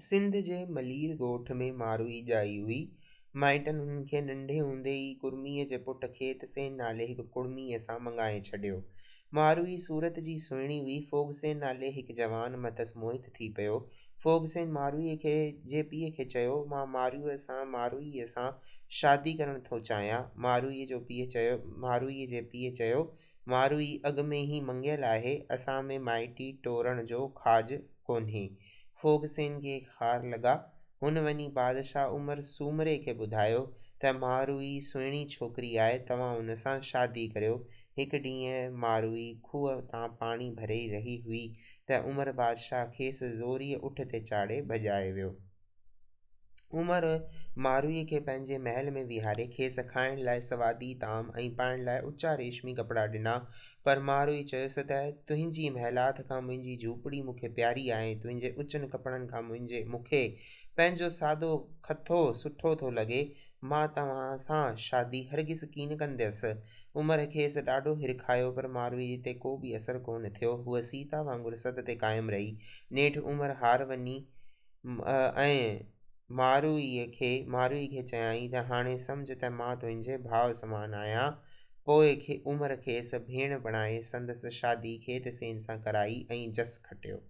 सिंध जे मलीर ॻोठ में मारूई ॼाई हुई। माइटनि हुननि खे नंढे हूंदे ई कुर्मीअ जे पुट खेतसेन नाले हिकु कुड़मीअ सां मङाए छॾियो। मारूई सूरत जी सुहिणी हुई। फोगसेन नाले हिकु जवान मथसि मोहित थी पियो। फोगसेन मारूईअ जे पीउ खे चयो, मां मारूईअ सां शादी करणु थो चाहियां। मारूईअ जे पीउ चयो, मारूई अॻु में ई मङियल आहे, असां में माइटी टोरण जो खाज कोन्हे। फोगसेन खे ख़ार लॻा। हुन वञी बादशाह उमर सूमरे खे ॿुधायो त मारूई सुहिणी छोकिरी आहे, तव्हां हुन सां शादी करियो। हिकु ॾींहुं मारूई खूह तां पाणी भरे रही हुई त उमर बादशाह खेसि ज़ोरीअ उठ ते चाढ़े भॼाए वियो। उमर मारूईअ खे पंहिंजे महल में विहारे खेसि खाइण लाइ सवादी ताम ऐं पाइण लाइ उचा रेशमी कपिड़ा ॾिना। पर मारूई चयुसि त तुंहिंजी महिलात खां मुंहिंजी झूपड़ी मूंखे प्यारी आहे। तुंहिंजे उचनि कपिड़नि खां मूंखे पंहिंजो सादो खथो सुठो थो लॻे। मां तव्हां सां शादी हरगिज़ कीन कंदसि। उमर खेसि ॾाढो हिरखायो, पर मारूईअ ते को बि असरु कोन थियो। हूअ सीता वांगुरु सद ते क़ाइमु रही। नेठि उमर हार वञी ऐं मारूई खे चयाईं त हाणे सम्झ त मां तुंहिंजे भाउ समान आहियां। पोइ उमर खेसि भेण बणाए संदसि शादी खेतसेन सां कराई ऐं जस खटियो।